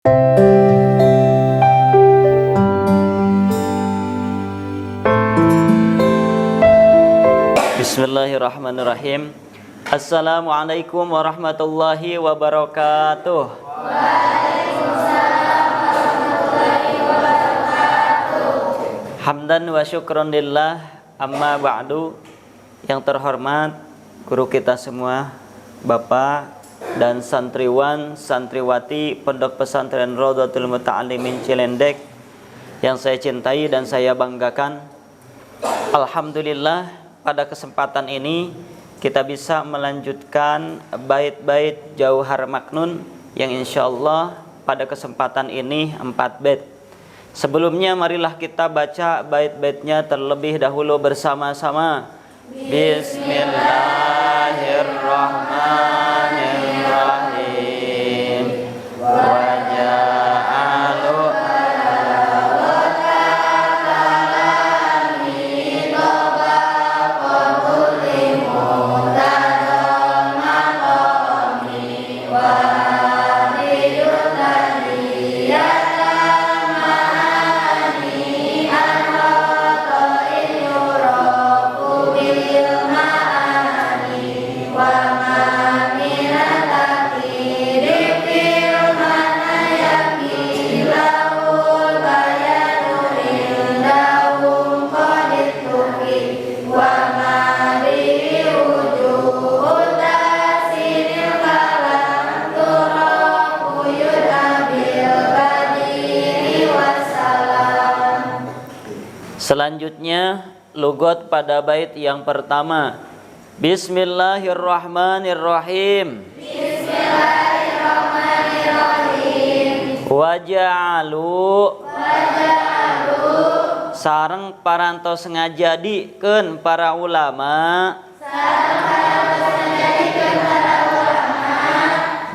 Bismillahirrahmanirrahim. Assalamualaikum warahmatullahi wabarakatuh. Hamdan wa syukron lillah, amma ba'du. Yang terhormat guru kita semua, Bapak dan santriwan, santriwati Pondok Pesantren Raudhatul Muta'allimin Cilendek yang saya cintai dan saya banggakan. Alhamdulillah, pada kesempatan ini kita bisa melanjutkan bait-bait Jauhar Maknun yang insyaallah pada kesempatan ini 4 bait. Sebelumnya marilah kita baca bait-baitnya terlebih dahulu bersama-sama. Bismillahirrahmanirrahim. Selanjutnya lugot pada bait yang pertama. Bismillahirrahmanirrahim. Bismillahirrahmanirrahim. Waja'alu sareng parantos ngajadikeun para ulama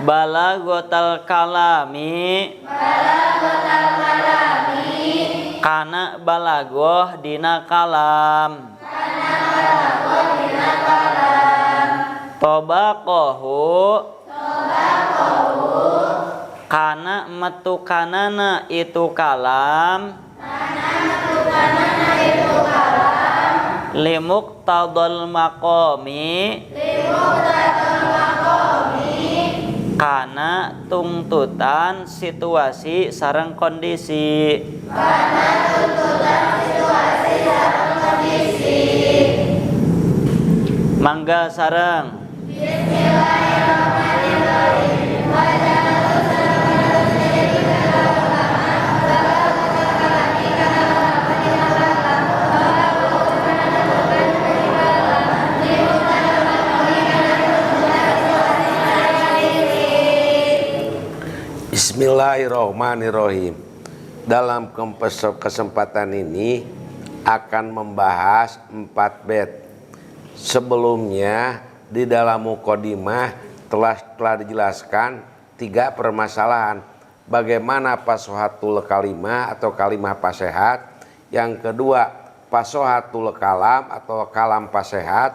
balagotal kalami kana balagoh dina kalam tobaqohu kana metukanana itu kalam limuqtadal maqami kana tuntutan situasi sareng kondisi. Mangga sareng. Bismillahirrahmanirrahim. Dalam kesempatan ini akan membahas 4 bait. Sebelumnya di dalam mukadimah telah dijelaskan 3 permasalahan. Bagaimana fasohatul kalimah atau kalimah fasehat. Yang kedua, fasohatul kalam atau kalam fasehat.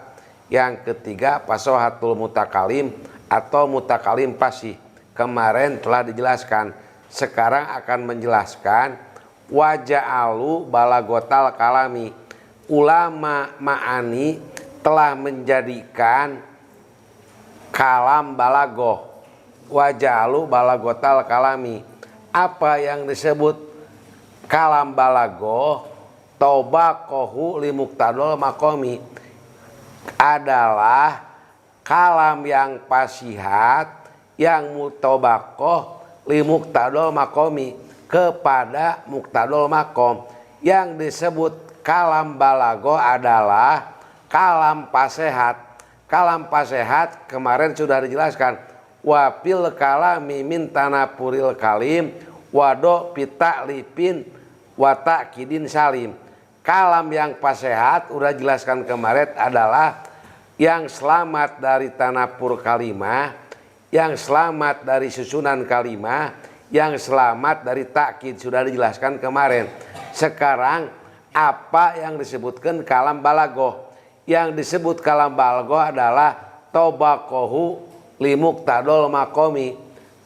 Yang ketiga, fasohatul mutakalim atau mutakalim fasih. Kemarin telah dijelaskan. Sekarang akan menjelaskan waja'alu balagotal kalami. Ulama ma'ani telah menjadikan kalam balagoh. Waja'alu balagotal kalami. Apa yang disebut kalam balagoh? Tobaqohu limuqtadal maqami adalah kalam yang fasihat, yang mutobaqoh limuqtadal maqami kepada muqtadal maqam. Yang disebut kalam balagoh adalah kalam fasehat. Kalam fasehat kemarin sudah dijelaskan. Wa fil kalami min tanapuril kalim wado pita lipin wa ta'kidin salim. Kalam yang fasehat udah jelaskan kemarin adalah yang selamat dari tanapur kalimah, yang selamat dari susunan kalimah, yang selamat dari takkid sudah dijelaskan kemarin. Sekarang apa yang disebutkan kalam balagoh? Yang disebut kalam balagoh adalah tobaqohu limuqtadal maqami,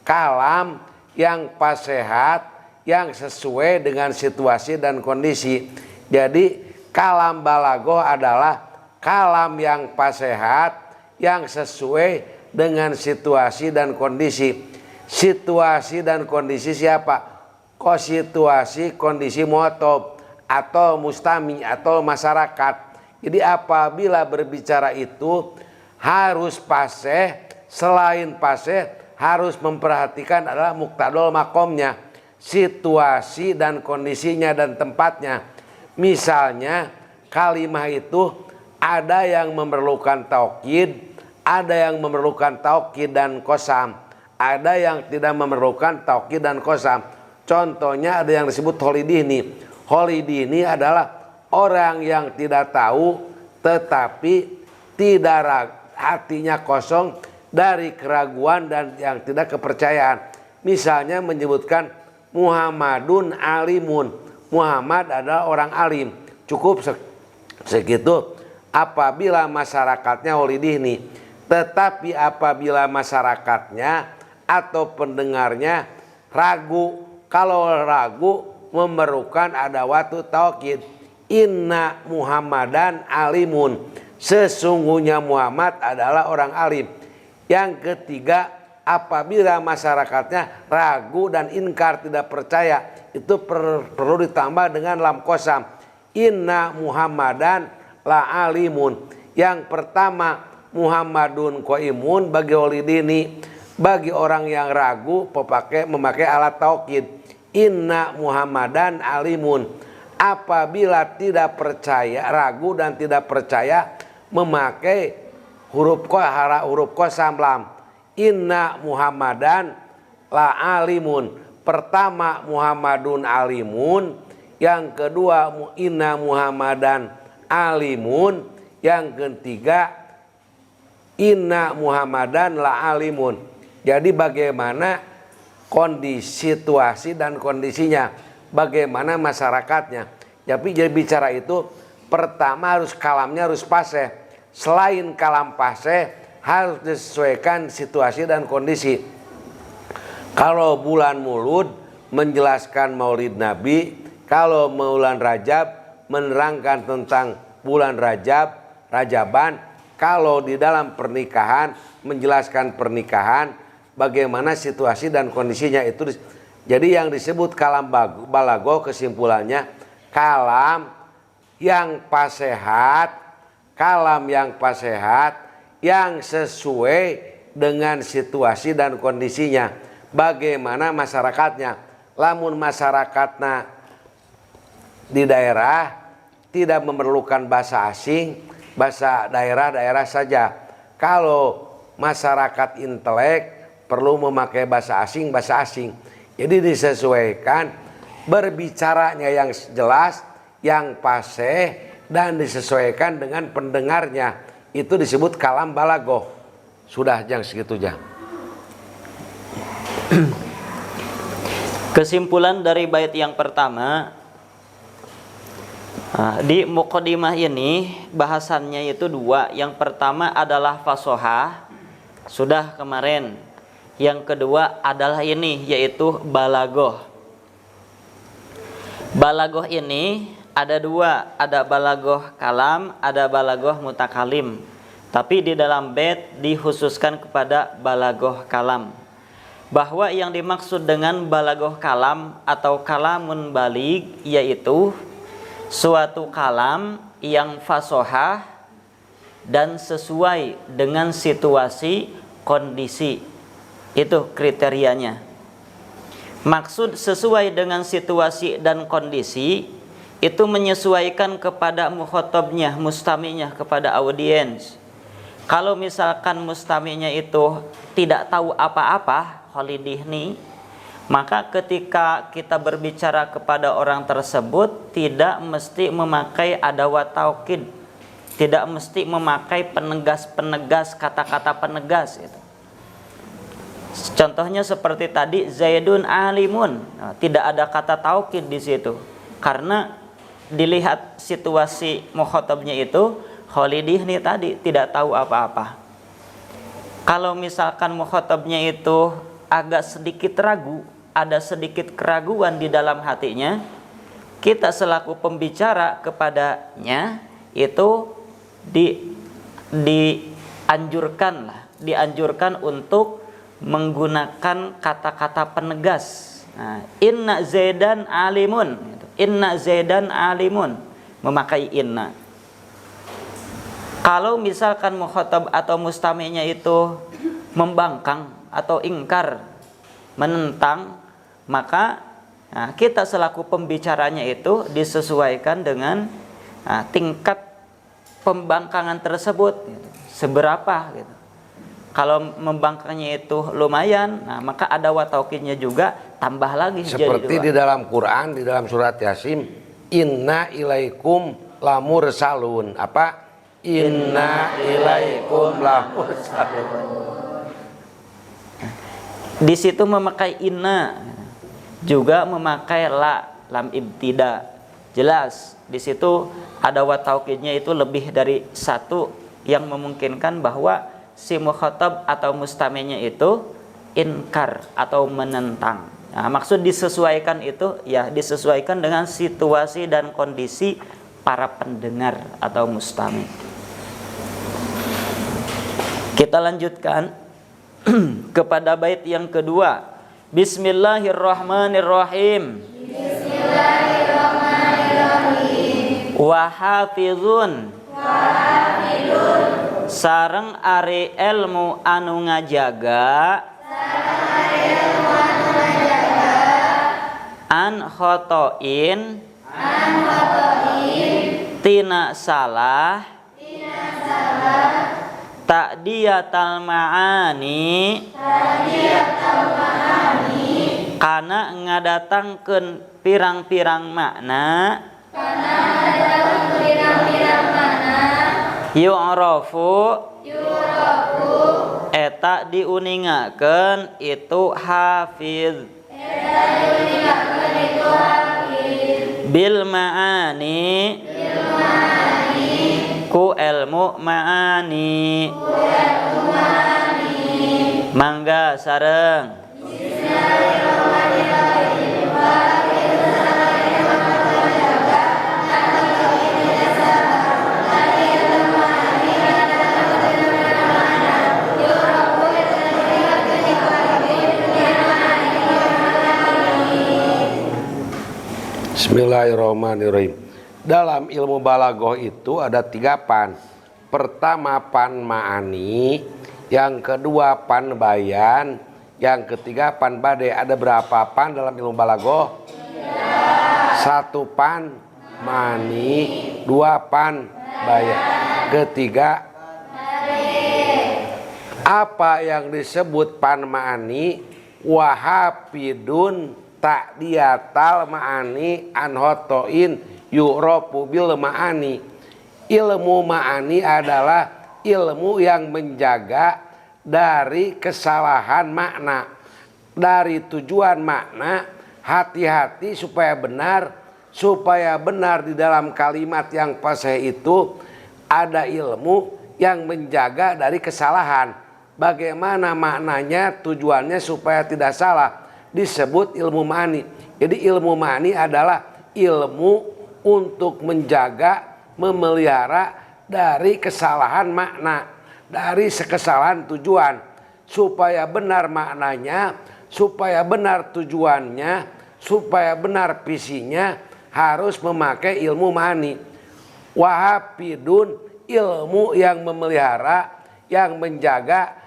kalam yang pas sehat, yang sesuai dengan situasi dan kondisi. Jadi kalam balagoh adalah kalam yang pas sehat, yang sesuai dengan situasi dan kondisi. Situasi dan kondisi siapa? Kok situasi kondisi muhotob atau mustami atau masyarakat. Jadi apabila berbicara itu harus paseh, selain paseh harus memperhatikan adalah muktadol makomnya, situasi dan kondisinya dan tempatnya. Misalnya kalimah itu ada yang memerlukan taukid, ada yang memerlukan taukid dan qasam, ada yang tidak memerlukan taukid dan qasam. Contohnya ada yang disebut holidihni. Holidihni adalah orang yang tidak tahu tetapi tidak hatinya kosong dari keraguan dan yang tidak kepercayaan. Misalnya menyebutkan Muhammadun alimun. Muhammad adalah orang alim. Cukup segitu apabila masyarakatnya holidihni. Tetapi apabila masyarakatnya atau pendengarnya ragu, kalau ragu memerlukan ada watu taukid. Inna Muhammadan alimun, sesungguhnya Muhammad adalah orang alim. Yang ketiga, apabila masyarakatnya ragu dan inkar tidak percaya, itu perlu ditambah dengan lam qasam. Inna Muhammadan la alimun. Yang pertama Muhammadun qaimun bagi holidini, bagi orang yang ragu memakai alat taukid. Inna Muhammadan alimun. Apabila tidak percaya, ragu dan tidak percaya, memakai huruf qasam lam. Inna Muhammadan la alimun. Pertama Muhammadun alimun, yang kedua inna Muhammadan alimun, yang ketiga inna Muhammadan la alimun. Jadi bagaimana kondisi, situasi dan kondisinya, bagaimana masyarakatnya. Tapi jadi bicara itu pertama harus kalamnya harus paseh. Selain kalam paseh harus disesuaikan situasi dan kondisi. Kalau bulan Mulud menjelaskan Maulid Nabi, kalau bulan Rajab menerangkan tentang bulan Rajaban, kalau di dalam pernikahan menjelaskan pernikahan, bagaimana situasi dan kondisinya itu. Jadi yang disebut kalam balago kesimpulannya kalam yang pas sehat, kalam yang pas sehat, yang sesuai dengan situasi dan kondisinya. Bagaimana masyarakatnya? Lamun masyarakatnya di daerah tidak memerlukan bahasa asing, bahasa daerah-daerah saja. Kalau masyarakat intelek perlu memakai bahasa asing, bahasa asing. Jadi disesuaikan berbicaranya yang jelas, yang fasih, dan disesuaikan dengan pendengarnya. Itu disebut kalam balagoh. Sudah jang segitu jang. Kesimpulan dari bait yang pertama, di muqaddimah ini bahasannya itu dua. Yang pertama adalah fasohah, sudah kemarin. Yang kedua adalah ini, yaitu balagoh. Balagoh ini ada dua, ada balagoh kalam, ada balagoh mutakalim. Tapi di dalam bait dikhususkan kepada balagoh kalam. Bahwa yang dimaksud dengan balagoh kalam atau kalamun balig yaitu suatu kalam yang fasohah dan sesuai dengan situasi kondisi. Itu kriterianya. Maksud sesuai dengan situasi dan kondisi itu menyesuaikan kepada mukhatabnya, mustaminya, kepada audiens. Kalau misalkan mustaminya itu tidak tahu apa-apa, holidihni, maka ketika kita berbicara kepada orang tersebut tidak mesti memakai adawat taukid, tidak mesti memakai penegas-penegas, kata-kata penegas itu. Contohnya seperti tadi Zaidun alimun, tidak ada kata taukid di situ karena dilihat situasi mukhatabnya itu holidihni tadi tidak tahu apa-apa. Kalau misalkan mukhatabnya itu agak sedikit ragu, ada sedikit keraguan di dalam hatinya, kita selaku pembicara kepadanya itu dianjurkan untuk menggunakan kata-kata penegas. Nah, inna zaidan alimun, inna zaidan alimun, memakai inna. Kalau misalkan mukhatab atau mustami'nya itu membangkang atau ingkar, menentang, maka kita selaku pembicaranya itu disesuaikan dengan tingkat pembangkangan tersebut, gitu. Seberapa gitu. Kalau membangkangnya itu lumayan, maka ada wataukidnya juga, tambah lagi seperti jadi 2. di dalam Quran, di dalam surat Yasin, inna ilaikum lamursalun. Apa? Inna ilaikum lamursalun. Di situ memakai inna, juga memakai lam ibtida. Jelas di situ ada wataukidnya itu lebih dari satu yang memungkinkan bahwa si mukhatab atau mustami'nya itu inkar atau menentang. Nah, maksud disesuaikan itu ya disesuaikan dengan situasi dan kondisi para pendengar atau mustami'. Kita lanjutkan kepada bait yang kedua. Bismillahirrahmanirrahim. Bismillahirrahmanirrahim. Wa hafizun. Sareng ari ilmu anu ngajaga an khotoin tina salah ta'diyatal ma'ani kana ngadatangkeun pirang-pirang makna yu'rafu eta diuningakeun itu hafiz bil ma'ani ku ilmu ma'ani mangga sareng. Bismillahirrahmanirrahim. Dalam ilmu balaghah itu ada 3 pan. Pertama pan ma'ani, yang kedua pan bayan, yang ketiga pan bade. Ada berapa pan dalam ilmu balaghah? 1 pan ma'ani, 2 pan bayan, ketiga apa yang disebut pan ma'ani? Wahapidun ta'diyatal ma'ani anhotoin yu'rofu bil ma'ani. Ilmu ma'ani adalah ilmu yang menjaga dari kesalahan makna, dari tujuan makna. Hati-hati supaya benar di dalam kalimat yang fasih itu ada ilmu yang menjaga dari kesalahan. Bagaimana maknanya, tujuannya supaya tidak salah, disebut ilmu ma'ani. Jadi ilmu ma'ani adalah ilmu untuk menjaga, memelihara dari kesalahan makna, dari kesalahan tujuan, supaya benar maknanya, supaya benar tujuannya, supaya benar visinya, harus memakai ilmu ma'ani. Wahapidun, ilmu yang memelihara, yang menjaga,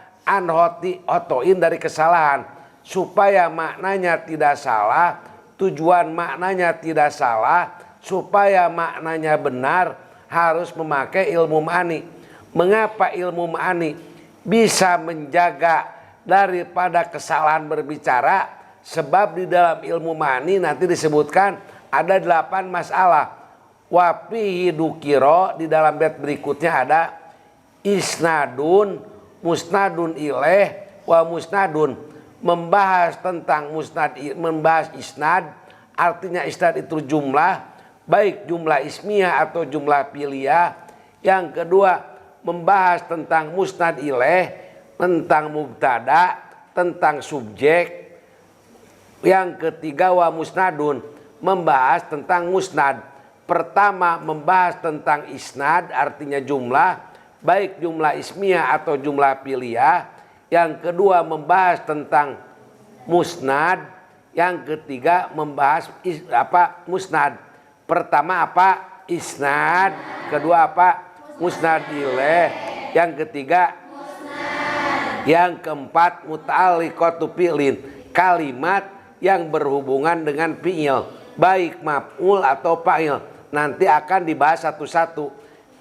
otoin dari kesalahan, supaya maknanya tidak salah, tujuan maknanya tidak salah, supaya maknanya benar, harus memakai ilmu ma'ani. Mengapa ilmu ma'ani bisa menjaga daripada kesalahan berbicara? Sebab di dalam ilmu ma'ani nanti disebutkan ada 8 masalah. Wafihi dukiro, di dalam bait berikutnya ada isnadun, musnadun ilaih, wa musnadun. Membahas tentang musnad, membahas isnad, artinya isnad itu jumlah, baik jumlah ismiyah atau jumlah piliyah. Yang kedua, membahas tentang musnad ilaih, tentang mubtada, tentang subjek. Yang ketiga wa musnadun, membahas tentang musnad. Pertama membahas tentang isnad, artinya jumlah, baik jumlah ismiyah atau jumlah piliyah. Yang kedua membahas tentang musnad. Yang ketiga membahas musnad. Pertama apa? Isnad. Kedua apa? Musnad ilaih. Yang ketiga musnad. Yang keempat muta'alliqatu fi'lin, kalimat yang berhubungan dengan fi'il, baik maf'ul atau fa'il. Nanti akan dibahas satu-satu.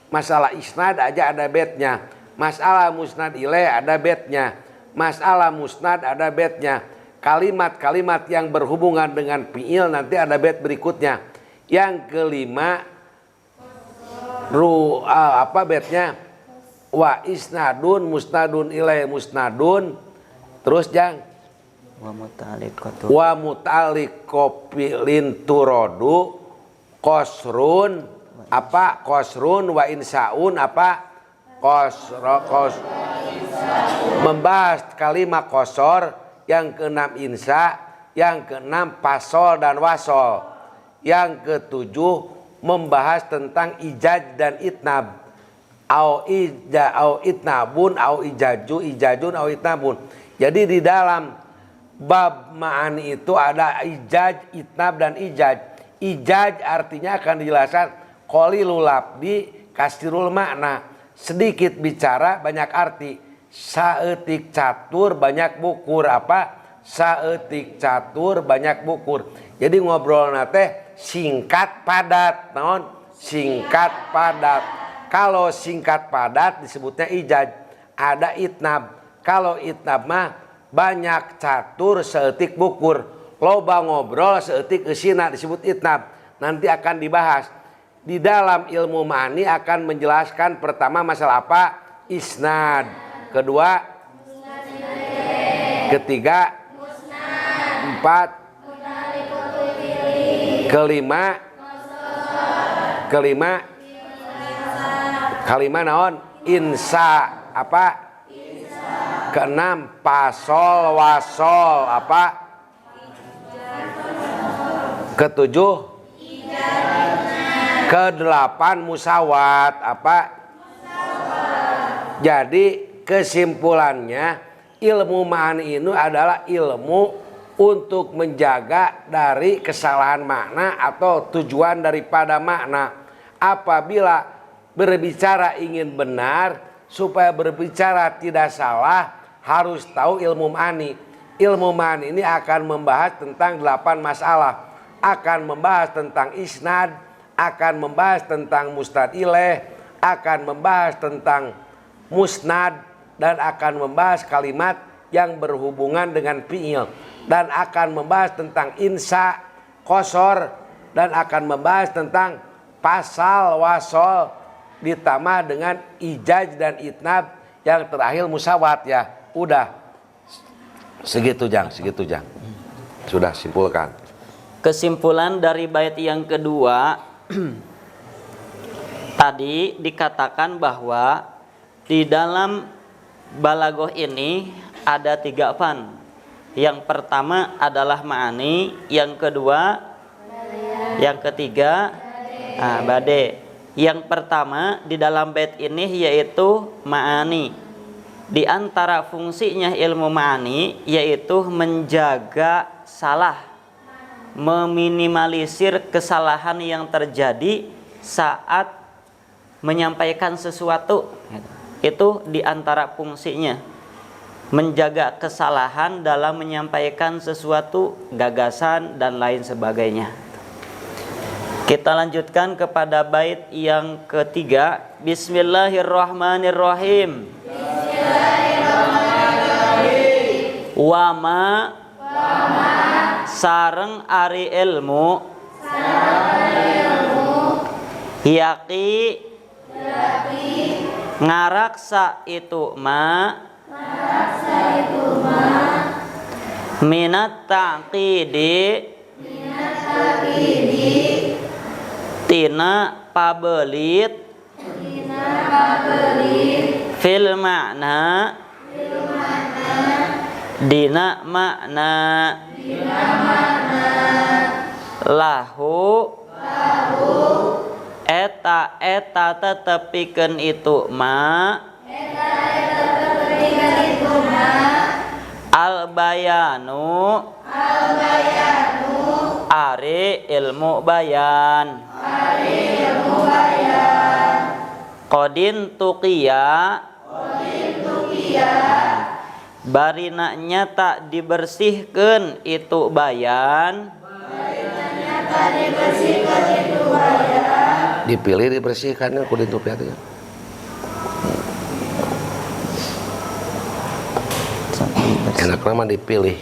Masalah isnad aja ada betnya, masalah musnad ilaih ada betnya, masalah musnad ada betnya. Kalimat-kalimat yang berhubungan dengan fi'il nanti ada bet berikutnya. Yang kelima betnya? Wa isnadun musnadun ilaih musnadun. Terus jang wa muta'alliqu fi'lin turodu qasrun qasrun wa insaun membahas kalimat qasar. Yang keenam insa, yang keenam pasol dan wasol. Yang ketujuh membahas tentang ijaj dan itnab, au itnabun au ijajun au itnabun. Jadi di dalam bab ma'ani itu ada ijaj, itnab dan ijaj. Ijaj artinya akan dijelaskan qalilul labdi kasirul makna, sedikit bicara banyak arti. Saeutik catur banyak bukur. Saeutik catur banyak bukur. Jadi ngobrol nate singkat padat. Naon? Singkat padat. Kalau singkat padat disebutnya ijaj. Ada itnab. Kalau itnab mah banyak catur saeutik bukur. Loba ngobrol seetik esina disebut itnab. Nanti akan dibahas. Di dalam ilmu ma'ani akan menjelaskan pertama masalah apa? Isnad. Kedua ketiga empat kelima naon? Insa. Keenam pasol wasol. Ketujuh kedelapan musawat. Jadi kesimpulannya ilmu ma'ani ini adalah ilmu untuk menjaga dari kesalahan makna atau tujuan daripada makna. Apabila berbicara ingin benar, supaya berbicara tidak salah, harus tahu ilmu ma'ani. Ilmu ma'ani ini akan membahas tentang 8 masalah. Akan membahas tentang isnad, akan membahas tentang musnad ilaih, akan membahas tentang musnad, dan akan membahas kalimat yang berhubungan dengan fi'il, dan akan membahas tentang insa, qasar, dan akan membahas tentang pasal, wasol, ditambah dengan ijaj dan itnab, yang terakhir musawat ya. Udah segitu Jang. Sudah simpulkan. Kesimpulan dari bait yang kedua tadi dikatakan bahwa di dalam balaghah ini ada 3 fan. Yang pertama adalah ma'ani, yang kedua, yang ketiga bade. Yang pertama di dalam bait ini yaitu ma'ani. Di antara fungsinya ilmu ma'ani yaitu menjaga salah, meminimalisir kesalahan yang terjadi saat menyampaikan sesuatu. Itu di antara fungsinya, menjaga kesalahan dalam menyampaikan sesuatu, gagasan dan lain sebagainya. Kita lanjutkan kepada bait yang ketiga. Bismillahirrahmanirrahim. Wama sareng ari ilmu yaqi ngaraksa itu ma minat taqidi tina pabelit fil makna Dina makna lahu eta tetepikeun itu ma al bayanu ari ilmu bayan qadin tuqiya barina nyata dibersihkeun itu bayan dipilih dibersihkan ku ditupi atuh. Enak nama dipilih.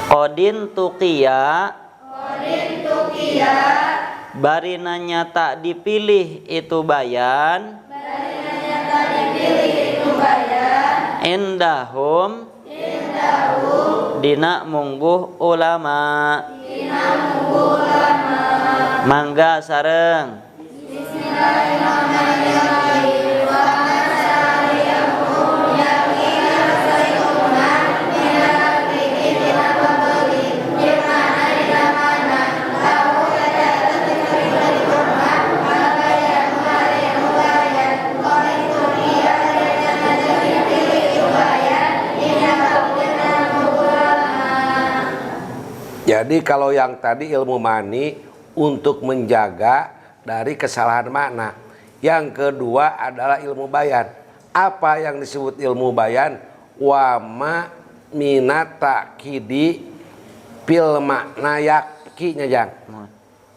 Qadin tuqiya barina nyata dipilih itu bayan indahum dina mungguh ulama mangga sareng Jadi kalau yang tadi ilmu mani untuk menjaga dari kesalahan makna. Yang kedua adalah ilmu bayan. Apa yang disebut ilmu bayan? Wa ma minata kidi pil makna yakinya jang.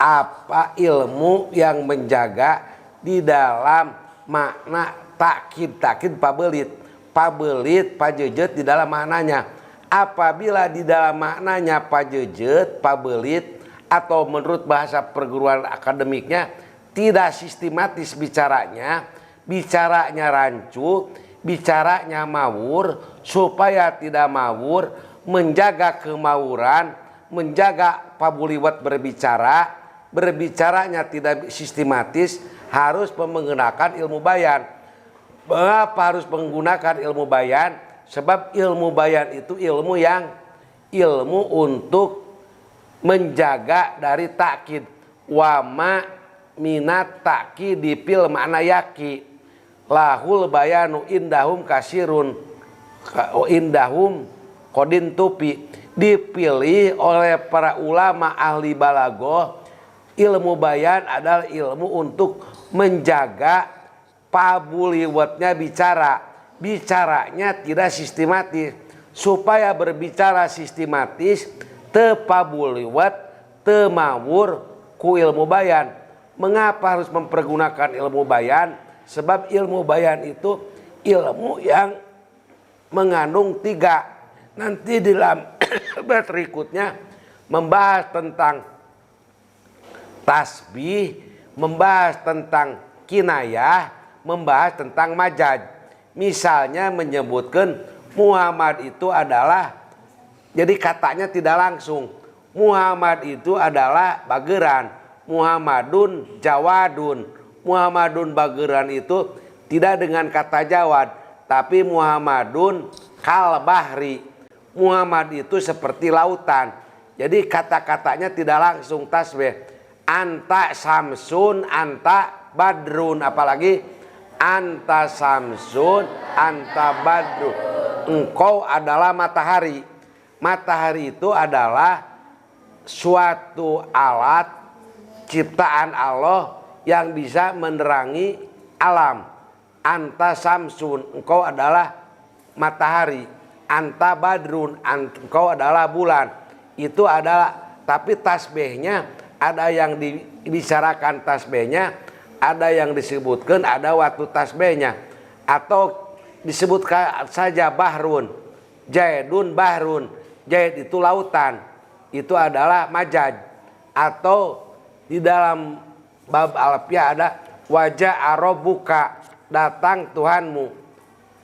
Apa ilmu yang menjaga di dalam makna takkid pabelit pajejet di dalam maknanya. Apabila di dalam maknanya pajejet, pabelit, atau menurut bahasa perguruan akademiknya tidak sistematis bicaranya rancu, bicaranya mawur, supaya tidak mawur, menjaga kemawuran, menjaga pabuliwat berbicaranya tidak sistematis, harus menggunakan ilmu bayan. Mengapa harus menggunakan ilmu bayan? Sebab ilmu bayan itu ilmu untuk menjaga dari takkid. Wa ma minat takkid dipil makna yaki lahul bayanu indahum kasirun indahum qadin tupi. Dipilih oleh para ulama ahli balagoh, ilmu bayan adalah ilmu untuk menjaga pabuliwatnya bicaranya tidak sistematis, supaya berbicara sistematis tepabuliwat temawur ku ilmu bayan. Mengapa harus mempergunakan ilmu bayan? Sebab ilmu bayan itu ilmu yang mengandung tiga. Nanti di dalam berikutnya membahas tentang tasbih, membahas tentang kinayah, membahas tentang majaz. Misalnya menyebutkan Muhammad itu adalah, jadi katanya tidak langsung, Muhammad itu adalah bageran, Muhammadun jawadun. Muhammadun bageran itu tidak dengan kata jawad, tapi Muhammadun kal bahri. Muhammad itu seperti lautan. Jadi kata-katanya tidak langsung tasbih. Anta samsun, anta badrun, apalagi anta samsun, anta badru. Engkau adalah matahari. Matahari itu adalah suatu alat ciptaan Allah yang bisa menerangi alam. Anta samsun, engkau adalah matahari. Anta badrun, engkau adalah bulan. Itu adalah, tapi tasbihnya ada yang dibicarakan tasbihnya, ada yang disebutkan ada waktu tasbihnya, atau disebutkan saja bahrun, jaidun bahrun, jaid itu lautan, itu adalah majaz. Atau di dalam bab alfiah ada wajah arobuka, datang Tuhanmu.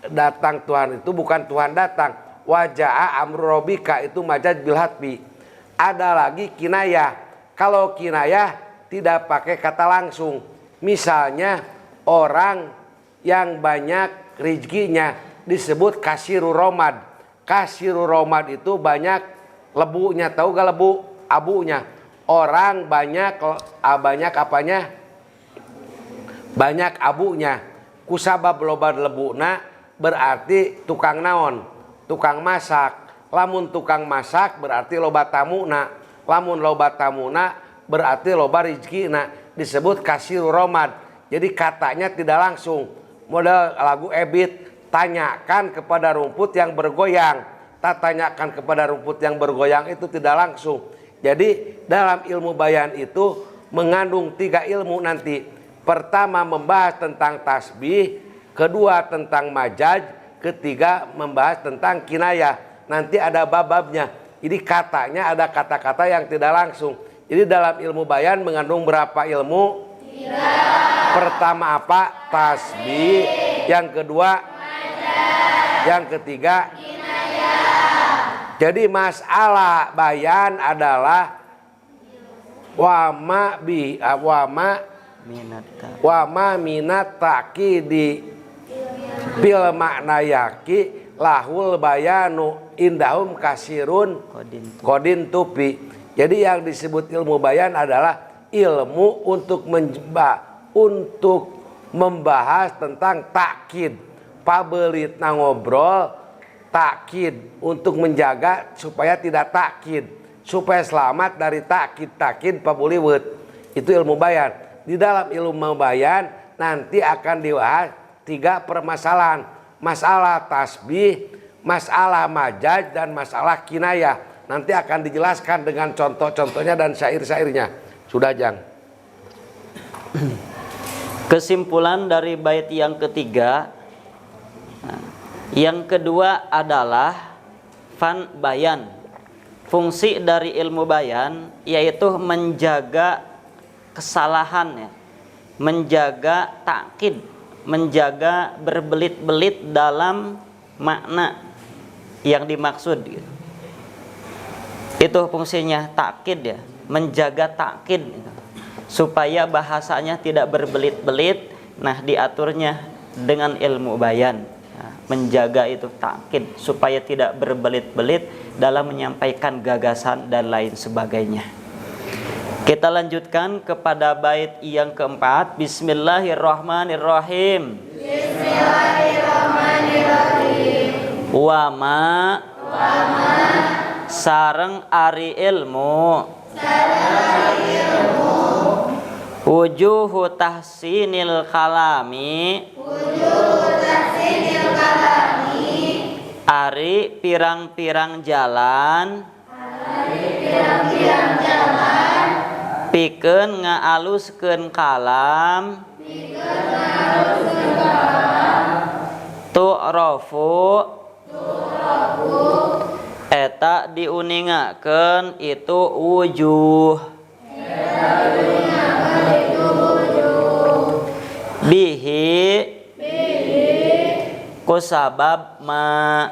Datang Tuhan itu bukan Tuhan datang. Wajah amru robika itu majaz bil hatbi. Ada lagi kinayah. Kalau kinayah tidak pakai kata langsung. Misalnya orang yang banyak rezekinya disebut kasiru romad. Kasiru romad itu banyak lebunya, tahu gak lebu? Abunya. Orang banyak apanya? Banyak abunya. Kusabab loba lebuna berarti tukang naon? Tukang masak. Lamun tukang masak berarti loba tamuna. Lamun loba tamuna berarti loba rizkina. Disebut kasiru romad. Jadi katanya tidak langsung. Model lagu Ebit, tanyakan kepada rumput yang bergoyang. Tak tanyakan kepada rumput yang bergoyang itu tidak langsung. Jadi dalam ilmu bayan itu mengandung 3 ilmu nanti. Pertama membahas tentang tasbih, kedua tentang majaj, ketiga membahas tentang kinayah. Nanti ada bab-babnya. Jadi katanya ada kata-kata yang tidak langsung. Jadi dalam ilmu bayan mengandung berapa ilmu? 3. Pertama apa? Tasbih. Yang kedua? Majaz. Yang ketiga? Kinayah. Jadi masalah bayan adalah wama minat takidi bil makna yaki lahul bayanu indahum kasirun kodin tupi. Jadi yang disebut ilmu bayan adalah ilmu untuk membahas tentang takkid, pabelit ngobrol, takkid untuk menjaga supaya tidak takkid, supaya selamat dari takkid pabuliwet. Itu ilmu bayan. Di dalam ilmu bayan nanti akan dibahas 3 permasalahan. Masalah tasbih, masalah majaj, dan masalah kinayah. Nanti akan dijelaskan dengan contoh-contohnya dan syair-syairnya. Sudah, Jang. Kesimpulan dari bait yang ketiga. Yang kedua adalah fan bayan. Fungsi dari ilmu bayan yaitu menjaga kesalahan, ya, menjaga takkid, menjaga berbelit-belit dalam makna yang dimaksud. Itu fungsinya takkid, ya, menjaga takkid supaya bahasanya tidak berbelit-belit. Nah, diaturnya dengan ilmu bayan. Menjaga itu takkid supaya tidak berbelit-belit dalam menyampaikan gagasan dan lain sebagainya. Kita lanjutkan kepada bait yang keempat. Bismillahirrahmanirrahim. Bismillahirrahmanirrahim. Wama sareng ari ilmu wujuhu tahsinil kalami ari pirang-pirang jalan pikeun ngaaluskeun kalam tu'rafu eta diuningakeun itu wujuh bihi kusabab ma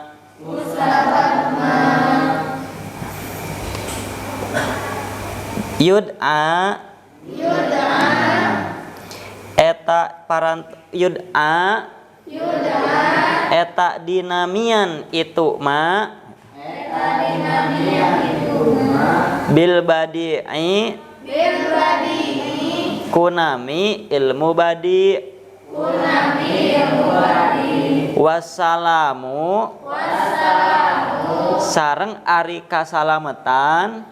yud'a eta yud'a eta dinamian itu ma bil badi'i kunami ilmu badi wassalamu sareng ari kasalametan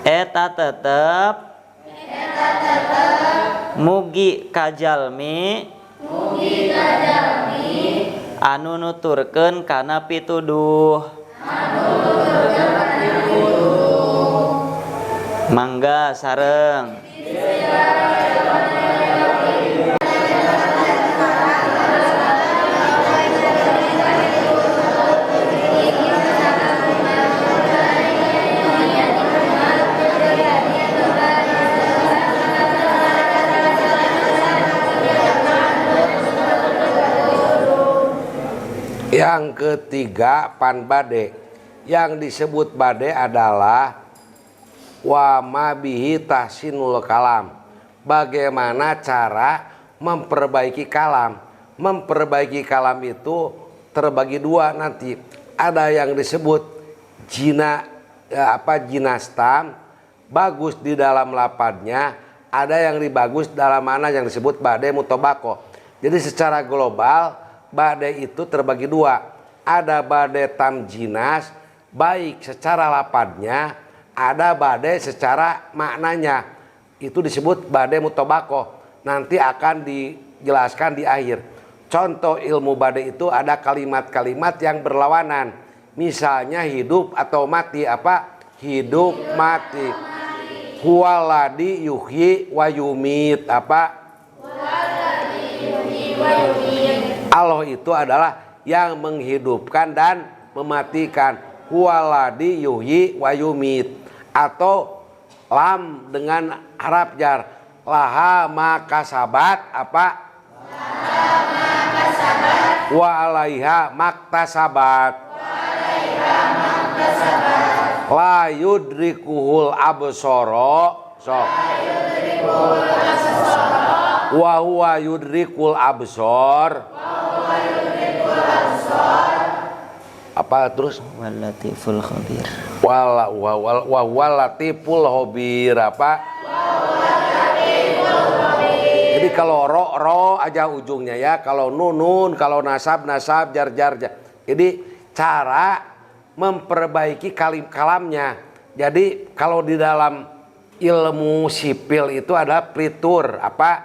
eta tetep mugi kajalmi anu nuturkeun kana pituduh. Mangga sareng. Yang ketiga pan bade. Yang disebut bade adalah wa ma bihi tahsinul kalam. Bagaimana cara memperbaiki kalam? memperbaiki kalam itu terbagi dua nanti. Ada yang disebut jinastam, bagus di dalam lapadnya, ada yang dibagus dalam mana yang disebut badai mutobako. Jadi secara global badai itu terbagi dua. Ada badai tamjinas, baik secara lapadnya, ada badai secara maknanya. Itu disebut badai mutobako. Nanti akan dijelaskan di akhir. Contoh ilmu badai itu ada kalimat-kalimat yang berlawanan. Misalnya hidup atau mati. Apa? Hidup mati. Huwaladi yuhyi wa yumit. Apa? Allah itu adalah yang menghidupkan dan mematikan. Huwaladi yuhyi wa yumit. Atau lam dengan harap jar. Laha makasabat. Apa? Wa alaiha maktasabat. La yudrikuhul absoro. Sok. Wa huwa yudrikul absor. Apa terus? Walatiful khabir. Walatiful khabir. Apa? Jadi kalau ro aja ujungnya ya, kalau nun, kalau nasab jar. Jadi cara memperbaiki kalamnya. Jadi kalau di dalam ilmu sipil itu ada plitur. Apa?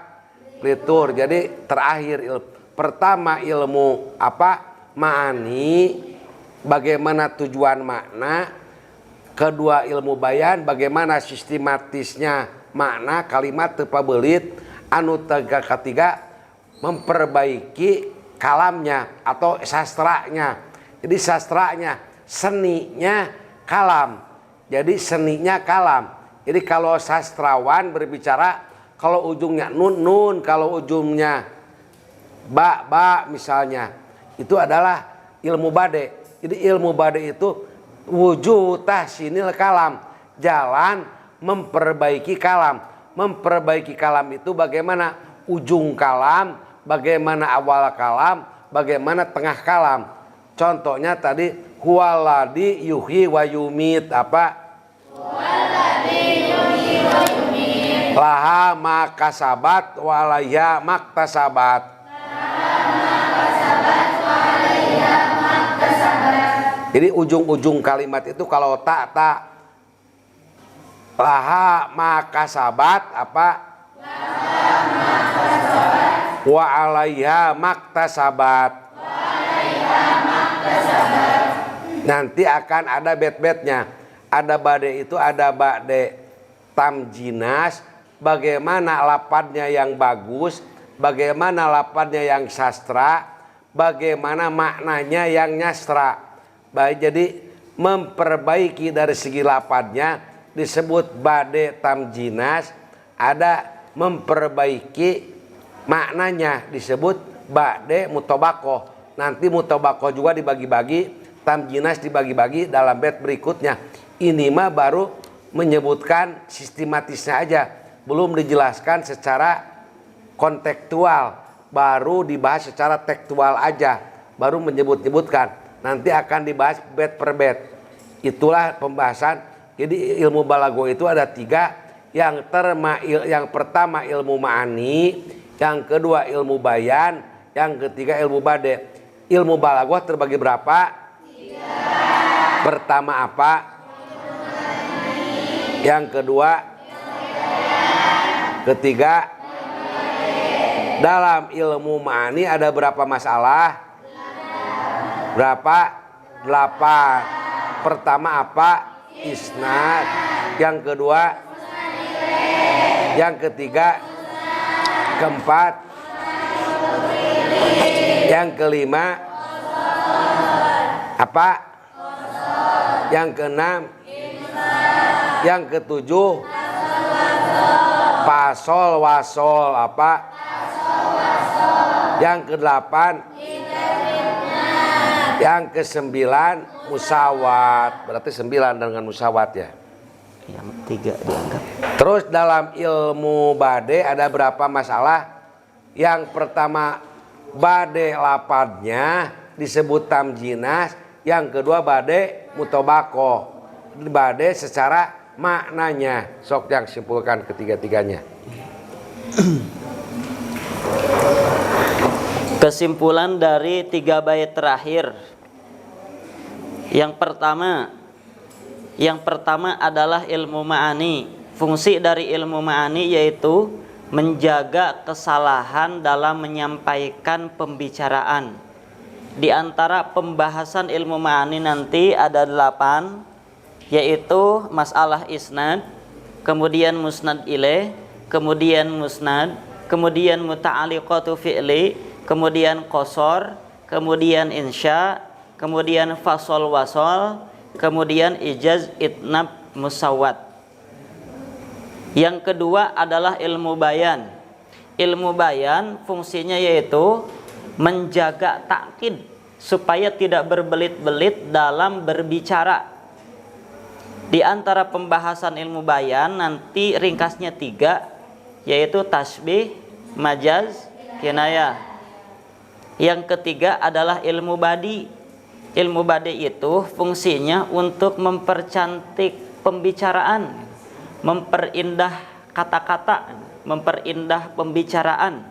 Plitur. Jadi terakhir pertama ilmu apa? Ma'ani, bagaimana tujuan makna. Kedua ilmu bayan, bagaimana sistematisnya makna kalimat tepabelit. Anu ketiga memperbaiki kalamnya atau sastranya. Jadi sastranya, seninya kalam. Jadi seninya kalam. Jadi kalau sastrawan berbicara, kalau ujungnya nun, kalau ujungnya ba misalnya, itu adalah ilmu bade. Jadi ilmu bade itu wujud tahsinil kalam, jalan memperbaiki kalam. Memperbaiki kalam itu bagaimana ujung kalam, bagaimana awal kalam, bagaimana tengah kalam. Contohnya tadi huwaladi yuhyi wa yumit. Apa? Huwaladi yuhyi wa yumit. Laha makasabat wa alaiha maktasabat. Jadi ujung-ujung kalimat itu kalau tak laha makasabat. Apa? Laha makasabat. Wa alaiha maktasabat. Nanti akan ada bet-betnya. Ada bade itu ada bade tamjinas, bagaimana lapadnya yang bagus, bagaimana lapadnya yang sastra, bagaimana maknanya yang nyastra. Baik, jadi memperbaiki dari segi lapadnya disebut bade tamjinas. Ada memperbaiki maknanya disebut bade mutobako. Nanti mutobako juga dibagi-bagi, tamjinas dibagi-bagi dalam bait berikutnya. Ini mah baru menyebutkan sistematisnya aja, belum dijelaskan secara kontekstual, baru dibahas secara tekstual aja, baru menyebut-nyebutkan. Nanti akan dibahas bait per bait. Itulah pembahasan. Jadi ilmu balago itu ada 3. Yang pertama ilmu ma'ani, yang kedua ilmu bayan, yang ketiga ilmu bade. Ilmu balago terbagi berapa? 3. Pertama apa? Yang kedua, ketiga. Dalam ilmu ma'ani ada berapa masalah? Berapa? 8. Pertama apa? Isnad. Yang kedua, yang ketiga, keempat, yang kelima apa? Yang keenam, yang ketujuh, pasol wasol. Apa? Yang kedelapan, yang kesembilan, musawat. Berarti 9 dengan musawat ya. Yang 3 dianggap. Terus dalam ilmu bade ada berapa masalah? Yang pertama bade lapadnya disebut tamjinas, yang kedua bade mutobako, bade secara maknanya. Sok yang simpulkan ketiga-tiganya. Kesimpulan dari 3 bait terakhir. Yang pertama adalah ilmu ma'ani. Fungsi dari ilmu ma'ani yaitu menjaga kesalahan dalam menyampaikan pembicaraan. Di antara pembahasan ilmu ma'ani nanti ada 8, yaitu masalah isnad, kemudian musnad ilaih, kemudian musnad, kemudian muta'alliqatu fi'li, kemudian qasar, kemudian insya, kemudian fasol wasol, kemudian ijaz, itnab, musawwad. Yang kedua adalah ilmu bayan. Ilmu bayan fungsinya yaitu menjaga takkid supaya tidak berbelit-belit dalam berbicara. Di antara pembahasan ilmu bayan nanti ringkasnya 3, yaitu tasbih, majaz, kinayah. Yang ketiga adalah ilmu badi. Ilmu badi itu fungsinya untuk mempercantik pembicaraan, memperindah kata-kata, memperindah pembicaraan.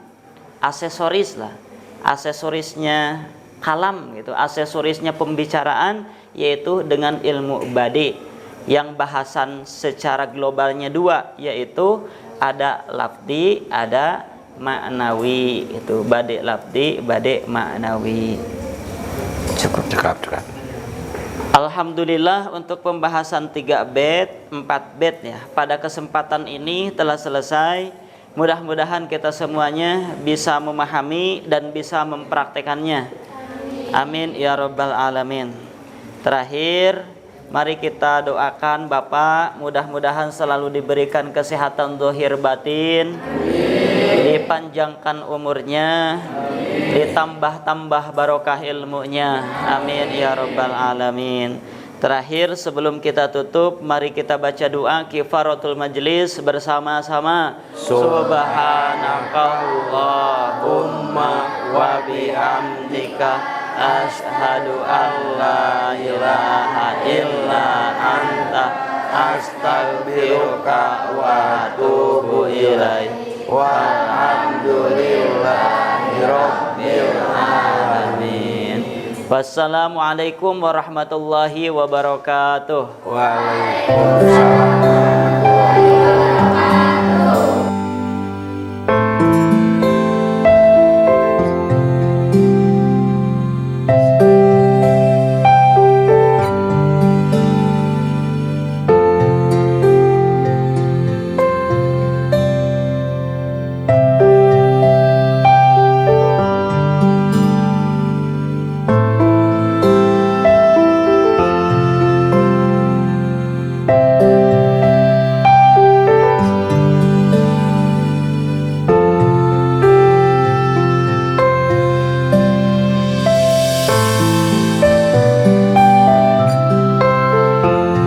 Aksesoris lah, aksesorisnya kalam gitu, aksesorisnya pembicaraan yaitu dengan ilmu badi. Yang bahasan secara globalnya 2, yaitu ada lafdi, ada maknawi. Itu badi lafdi, badi maknawi. Cukup. Alhamdulillah untuk pembahasan 3 bait, 4 bait ya. Pada kesempatan ini telah selesai. Mudah-mudahan kita semuanya bisa memahami dan bisa mempraktekannya. Amin ya rabbal alamin. Terakhir, mari kita doakan Bapak mudah-mudahan selalu diberikan kesehatan zahir batin, dipanjangkan umurnya, ditambah-tambah barokah ilmunya. Amin ya rabbal alamin. Terakhir sebelum kita tutup, mari kita baca doa kifaratul majlis bersama-sama. Subhanakallahumma wa bihamdika asyhadu an la ilaha illa anta astaghfiruka wa atubu ilaik. Walhamdulillahi rabbil alamin. Wassalamualaikum warahmatullahi wabarakatuh. Waalaikumsalam.